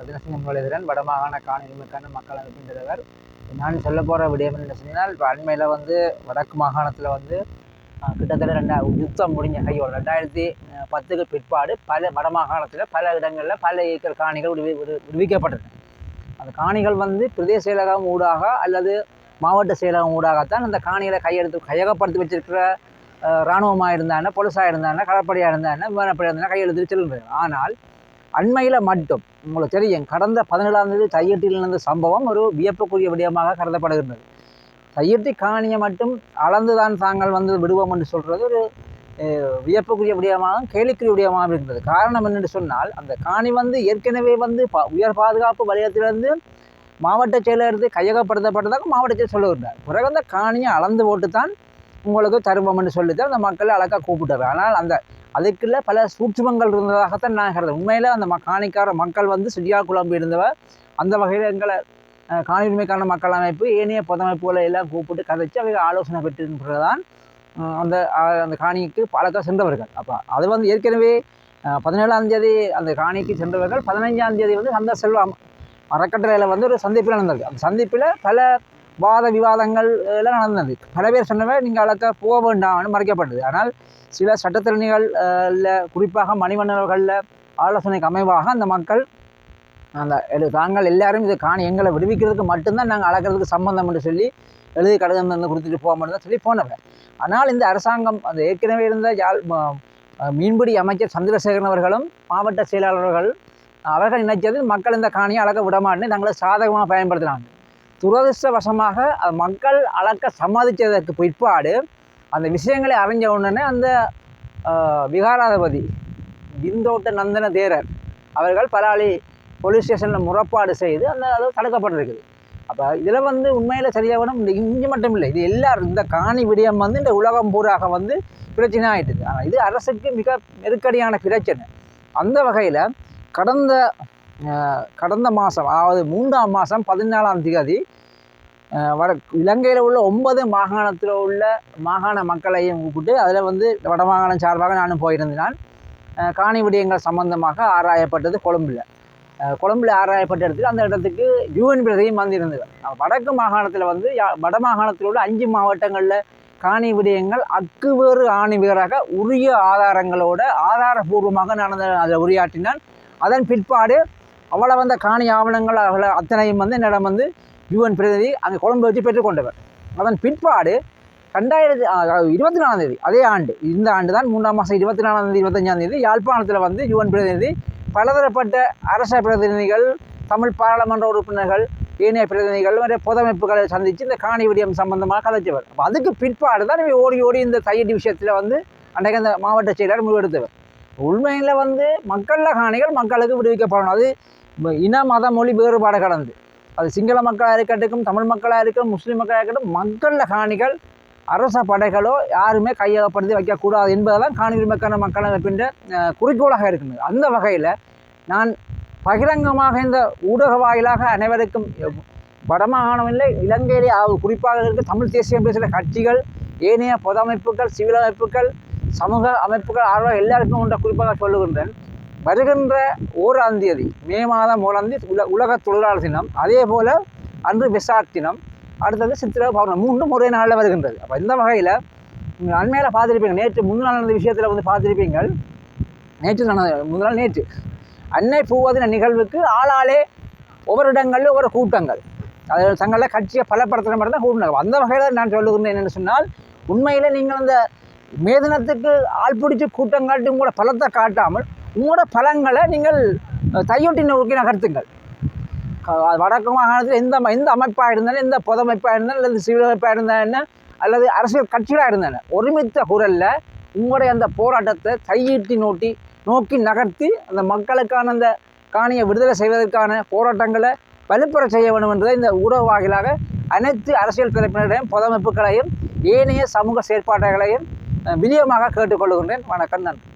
ரத்தினசிங்கம் நுழைதிறன் வடமாகாண காணிகளுக்கான மக்கள் அமைப்பின் தலைவர். நான் சொல்ல போகிற விடயம் என்ன சொன்னால், இப்போ அண்மையில் வடக்கு மாகாணத்தில் கிட்டத்தட்ட யுத்தம் முடிஞ்ச கையோடு 2010க்கு பிற்பாடு பல வடமாகாணத்தில் பல இடங்களில் பல ஏக்கர் காணிகள் விடுவிக்கப்பட்டது. அந்த காணிகள் பிரதேச செயலகம் ஊடாக அல்லது மாவட்ட செயலகம் ஊடாகத்தான் அந்த காணிகளை கையகப்படுத்தி வச்சிருக்கிற இராணுவமாக இருந்தானே, பொலிசாக இருந்தானே, கடற்படையாக இருந்தானே, விமானப்படையாக இருந்தானே கையெழுத்து செல்கின்றது. ஆனால் அண்மையில் மட்டும் உங்களுக்கு தெரியும், கடந்த 17ஆம் தேதி தையட்டியில் நடந்த சம்பவம் ஒரு வியப்புக்குரிய விடயமாக கருதப்படுகின்றது. தையட்டி காணியை மட்டும் அளந்துதான் தாங்கள் விடுவோம் என்று சொல்கிறது ஒரு வியப்புக்குரிய விடயமாக, கேலிக்குரிய விடயமாக இருந்தது. காரணம் என்னென்று சொன்னால், அந்த காணி ஏற்கனவே உயர் பாதுகாப்பு வலயத்திலிருந்து மாவட்ட செயலருக்கு கையகப்படுத்தப்பட்டதாக மாவட்ட செயலர் சொல்லுகின்றார். பிறகு அந்த காணியை அளந்து போட்டு தான் உங்களுக்கு தருவோம் என்று சொல்லித்தான் அந்த மக்களை அழகாக கூப்பிட்டார். ஆனால் அதுக்குள்ள பல சூட்சுமங்கள் இருந்ததாகத்தான் நான் கருது. உண்மையில் அந்த காணிக்கார மக்கள் சரியாக குழம்பு இருந்தவர். அந்த வகையில் எங்களை காணி உரிமைக்கான மக்கள் அமைப்பு ஏனைய பொதமைப்புகளை எல்லாம் கூப்பிட்டு கதைச்சு அவங்க ஆலோசனை பெற்றிருக்கிறதான் அந்த காணிக்கு பழக்கம் சென்றவர்கள். அப்போ அது ஏற்கனவே 17ஆம் தேதி அந்த காணிக்கு சென்றவர்கள் 15ஆம் தேதி அந்த செல்வம் அறக்கட்டளையில் ஒரு சந்திப்பில் நடந்தது. அந்த சந்திப்பில் பல வாத விவாதங்கள் எல்லாம் நடந்தது. பல பேர் சொன்னவர் நீங்கள் அழக்க போக வேண்டாம்னு மறைக்கப்பட்டது. ஆனால் சில சட்டத்திறனிகளில் குறிப்பாக மணிமன்னர்களில் ஆலோசனைக்கு அமைவாக அந்த மக்கள் தாங்கள் எல்லாரும் இது காணி எங்களை விடுவிக்கிறதுக்கு மட்டும்தான் நாங்கள் அளக்கிறதுக்கு சம்பந்தம் என்று சொல்லி எழுதி கடிதம் கொடுத்துட்டு போக மட்டும்தான் சொல்லி போனவர். ஆனால் இந்த அரசாங்கம் அந்த ஏற்கனவே இருந்த மீன்பிடி அமைச்சர் சந்திரசேகரன் அவர்களும் மாவட்ட செயலாளர்கள் அவர்கள் நினைச்சது மக்கள் இந்த காணியை அளக்க விடமாட்டேன்னு தங்களை சாதகமாக பயன்படுத்தினாங்க. துரதிருஷ்டவசமாக மக்கள் அளக்க சம்மதித்ததற்கு பிற்பாடு அந்த விஷயங்களை அறிஞ்ச உடனே அந்த விகாராதிபதி விந்தோட்ட நந்தன தேரர் அவர்கள் பலாலி போலீஸ் ஸ்டேஷனில் முறைப்பாடு செய்து அது தடுக்கப்பட்டிருக்குது. அப்போ இதில் உண்மையில் சரியாக இந்த இஞ்சி மட்டும் இல்லை, இது எல்லாரும் இந்த காணி விடயம் இந்த உலகம் பூராக பிரச்சனை ஆகிட்டுது. ஆனால் இது அரசுக்கு மிக நெருக்கடியான பிரச்சனை. அந்த வகையில் கடந்த மாதம், அதாவது 3ஆம் மாதம் 14ஆம் தேதி இலங்கையில் உள்ள 9 மாகாணத்தில் உள்ள மாகாண மக்களையும் கூப்பிட்டு அதில் வடமாகாணம் சார்பாக நானும் போயிருந்தேன். காணி விடயங்கள் சம்பந்தமாக ஆராயப்பட்டது கொழும்பில் ஆராயப்பட்ட இடத்துல அந்த இடத்துக்கு யூஎன் பிரதியும் வந்திருந்தது. வடக்கு மாகாணத்தில் வடமாகாணத்தில் உள்ள 5 மாவட்டங்களில் காணி விடயங்கள் வேறு ஆணி வேறாக உரிய ஆதாரங்களோட ஆதாரபூர்வமாக நான் அதில் உரையாற்றினான். அதன் பிற்பாடு அவளை காணி ஆவணங்கள் அவளை அத்தனையும் என்னிடம் யூஎன் பிரதிநிதி அங்கே கொழும்பு வச்சு பெற்றுக்கொண்டவர். அதன் பிற்பாடு 2024ஆம் தேதி அதே ஆண்டு, இந்த ஆண்டு தான் 3ஆம் மாதம் 24ஆம் தேதி 25ஆம் தேதி யாழ்ப்பாணத்தில் யூஎன் பிரதிநிதி பலதரப்பட்ட அரச பிரதிநிதிகள், தமிழ் பாராளுமன்ற உறுப்பினர்கள், ஏனைய பிரதிநிதிகள் மற்றும் பொதமைப்புகளை சந்தித்து இந்த காணி விடயம் சம்பந்தமாக கதைச்சவர். அப்போ அதுக்கு பிற்பாடு தான் ஓடி இந்த தையடி விஷயத்தில் அன்றைக்கு அந்த மாவட்ட செயலர் முடிவெடுத்தவர். உண்மையில் மக்களில் காணிகள் மக்களுக்கு விடுவிக்கப்படணும். அது இன மத மொழி வேறுபாடு கடந்து, அது சிங்கள மக்களாக இருக்கட்டும், தமிழ் மக்களாக இருக்கட்டும், முஸ்லீம் மக்களாக இருக்கட்டும், மக்களில் காணிகள் அரச படைகளோ யாருமே கையகப்படுத்தி வைக்கக்கூடாது என்பதெல்லாம் காணி உரிமைக்கான மக்கள் அமைப்பின்ற குறிக்கோளாக இருக்கின்றது. அந்த வகையில் நான் பகிரங்கமாக இந்த ஊடக வாயிலாக அனைவருக்கும் வடமாகாணம் இல்லை, இலங்கையிலே குறிப்பாக இருக்க தமிழ் தேசியம் பேசுகிற கட்சிகள், ஏனைய பொது அமைப்புகள், சிவில் அமைப்புகள், சமூக அமைப்புகள் ஆர்வம் எல்லாருக்கும் ஒன்றை குறிப்பாக சொல்லுகின்றேன். வருகின்ற 1ஆம் தேதி மே மாதம் 1ஆம் தேதி உலக தொழிலாளர் தினம், அதே போல் அன்று வெசாக் தினம், அடுத்தது சித்திரை பௌர்ணமி, 3 ஒரே நாளில் வருகின்றது. அப்போ இந்த வகையில் நீங்கள் அண்மையில் பார்த்துருப்பீங்க, நேற்று முன்னாள் நடந்த விஷயத்தில் பார்த்துருப்பீங்கள். நேற்று அன்னை பூவதின நிகழ்வுக்கு ஆளாலே ஒவ்வொரு இடங்களில் ஒவ்வொரு கூட்டங்கள், அது தங்களில் கட்சியை பலப்படுத்துகிற மாதிரி தான் கூட்டினாங்க. அந்த வகையில் நான் சொல்லுகின்றேன் என்னென்னு சொன்னால், உண்மையில் நீங்கள் அந்த மேதினத்துக்கு ஆள் பிடிச்சி கூட்டம் காட்டி உங்களோட பலத்தை காட்டாமல் உங்களோட பலங்களை நீங்கள் தையொட்டி நோக்கி நகர்த்துங்கள். வடக்கு மாகாணத்தில் எந்த அமைப்பாக இருந்தாலும், எந்த பொதமைப்பாக இருந்தாலும், அல்லது சிவில் அமைப்பாக இருந்தால் என்ன, அல்லது அரசியல் கட்சிகளாக இருந்தால் ஒருமித்த குரலில் உங்களுடைய அந்த போராட்டத்தை தையீட்டி நோக்கி நகர்த்தி அந்த மக்களுக்கான அந்த காணியை விடுதலை செய்வதற்கான போராட்டங்களை வலுப்பெற செய்ய வேண்டும் என்பதை இந்த ஊடக வாயிலாக அனைத்து அரசியல் தரப்பினரையும் பொதமைப்புகளையும் ஏனைய சமூக செயற்பாடுகளையும் விநியோகமாக கேட்டுக்கொள்கின்றேன். வணக்கம், நன்றி.